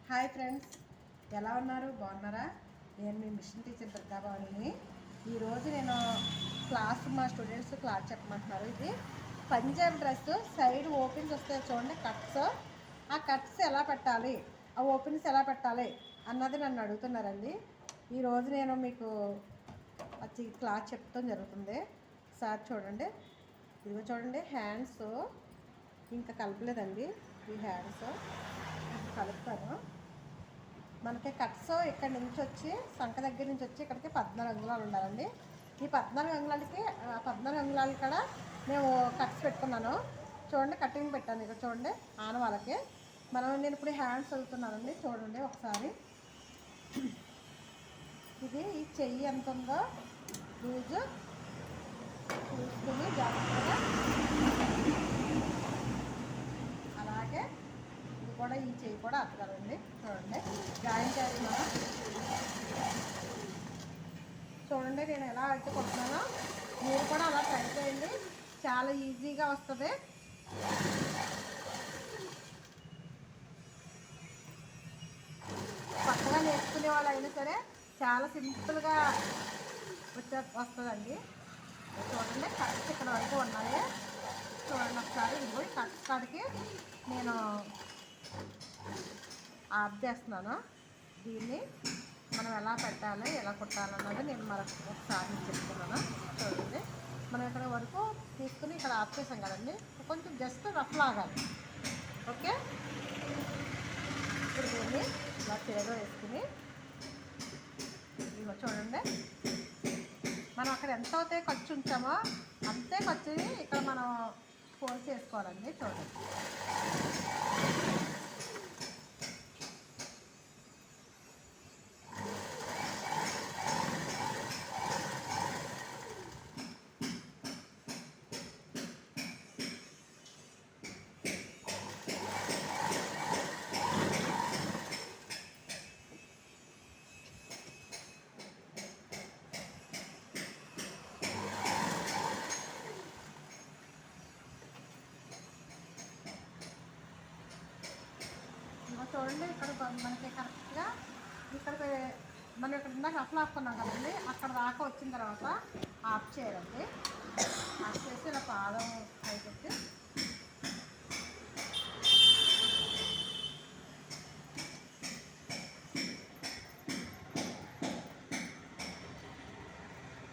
Hi friends, ఎలా ఉన్నారు? బాగున్నారా? నేను మీ మిషన్ టీచర్ దుర్గాభవానిని. ఈరోజు నేను మా స్టూడెంట్స్ క్లాస్ చెప్పమంటున్నారు. ఇది పంజాబ్ డ్రెస్ సైడ్ ఓపెన్స్ వస్తాయి చూడండి, కట్స్. ఆ కట్స్ ఎలా పెట్టాలి, ఆ ఓపెన్స్ ఎలా పెట్టాలి అన్నది నన్ను అడుగుతున్నారండి. ఈరోజు నేను మీకు వచ్చి క్లాస్ చెప్తాం జరుగుతుంది. సార్ చూడండి, ఇదిగో చూడండి, హ్యాండ్స్ ఇంకా కలపలేదండి. ఈ హ్యాండ్స్ కలుపుతాను. మనకి కట్స్ ఇక్కడ నుంచి వచ్చి సంక దగ్గర నుంచి వచ్చి ఇక్కడికి 14 అంగుళాలు ఉండాలండి. ఈ 14 అంగుళాలకి 14 అంగుళాలు కూడా మేము కట్స్ పెట్టుకున్నాను. చూడండి, కటింగ్ పెట్టాను. ఇక్కడ చూడండి, ఆనవాళ్ళకి నేను ఇప్పుడు హ్యాండ్స్ చదువుతున్నానండి. చూడండి ఒకసారి, ఇది ఈ చెయ్యి ఎంత ఉందో లూజు చూసుకుని జాగ్రత్తగా, అలాగే ఇది కూడా, ఈ చెయ్యి కూడా అత్తగారండి. చూడండి, జాయిన్ చేస్తున్నాను. చూడండి నేను ఎలా అయితే కొడుతున్నానో మీరు కూడా అలా ట్రై చేయండి, చాలా ఈజీగా వస్తుంది. కొత్తగా నేర్చుకునే వాళ్ళు అయినా సరే చాలా సింపుల్గా వస్తుందండి. చూడండి, కట్స్ ఇక్కడ వరకు ఉన్నాయి. చూడండి ఒకసారి, ఇదిగో కట్స్ కాడికి నేను ఆఫ్ చేస్తున్నాను. దీన్ని మనం ఎలా పెట్టాలి, ఎలా కుట్టాలన్నది నేను ఒకసారి చెప్తున్నాను. చూడండి, మనం ఇక్కడ వరకు తీసుకుని ఇక్కడ ఆఫ్ చేసాం కదండి, కొంచెం జస్ట్ రఫ్ లాగాలి. ఓకే, ఇప్పుడు దీన్ని ఇలా చేదో వేసుకుని, ఇదిగో చూడండి, మనం అక్కడ ఎంత అయితే ఖర్చు ఉంచామో అంతే ఖర్చుని ఇక్కడ మనం ఫోల్డ్ చేసుకోవాలండి. చూడండి, చూడండి, ఇక్కడ మనకి కరెక్ట్గా ఇక్కడ మనం ఇక్కడ ఇందాక అసలు ఆపుకున్నాం కదండి, అక్కడ దాకా వచ్చిన తర్వాత ఆఫ్ చేయాలండి. ఆఫ్ చేసి ఇలా పాదం అయిపోతే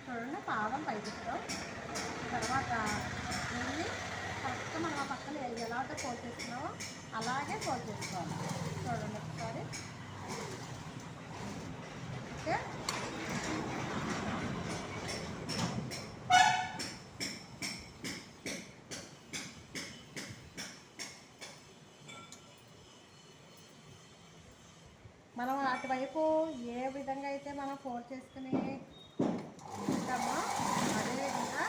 చూడండి, పాదం పైకిస్తాం. తర్వాత వెళ్ళి కరెక్ట్గా మనం ఆ పక్కన ఎలాగో ఫోల్డ్ చేస్తున్నామో అలాగే ఫోల్డ్ చేసుకోవాలి. చూడండి ఒకసారి. ఓకే, మనం అటువైపు ఏ విధంగా అయితే మనం ఫోల్డ్ చేసుకుని ఉంటామో అదేవిధంగా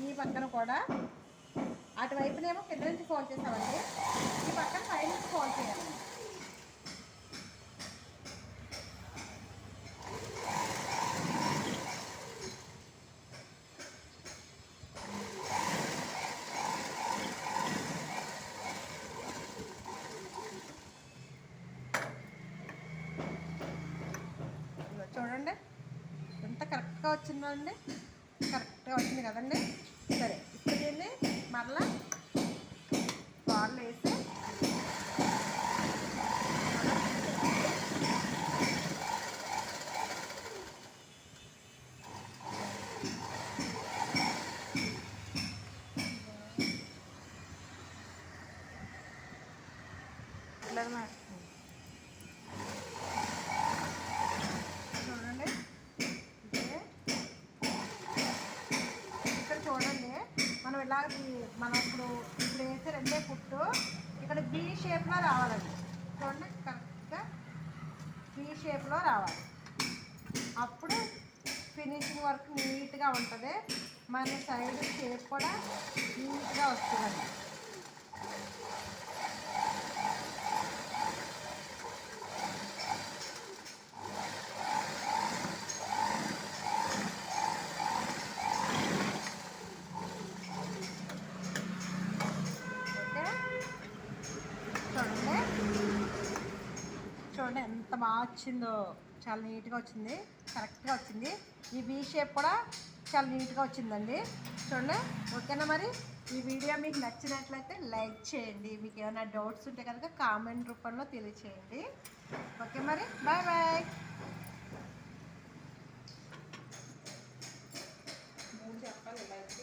ఈ పక్కన కూడా అటువైపునేమో కింద నుంచి ఫోల్డ్ చేసామండి, ఈ పక్కన పై నుంచి ఫోల్డ్ చేయాలి. చూడండి ఎంత కరెక్ట్గా వచ్చిందండి, కరెక్ట్గా వచ్చింది కదండి. సరే, ఇప్పుడు దీన్ని మరలా బాల్ వేసి చూడండి, ఇక్కడ చూడండి, మనం ఇలా మనం ఇప్పుడు వేసే రెండే కుట్టు ఇక్కడ బీ షేప్లో రావాలండి. చూడండి, కరెక్ట్గా బీ షేప్లో రావాలి. అప్పుడు ఫినిషింగ్ వర్క్ నీట్గా ఉంటుంది, మన సైడ్ షేప్ కూడా నీట్గా వస్తుందండి. చూడండి ఎంత బాగా వచ్చిందో, చాలా నీట్గా వచ్చింది, కరెక్ట్గా వచ్చింది. ఈ వీ షేప్ కూడా చాలా నీట్గా వచ్చిందండి. చూడండి. ఓకేనా? మరి ఈ వీడియో మీకు నచ్చినట్లయితే లైక్ చేయండి. మీకు ఏమైనా డౌట్స్ ఉంటే కనుక కామెంట్ రూపంలో తెలియచేయండి. ఓకే మరి, బాయ్ బాయ్. చెప్పాలి.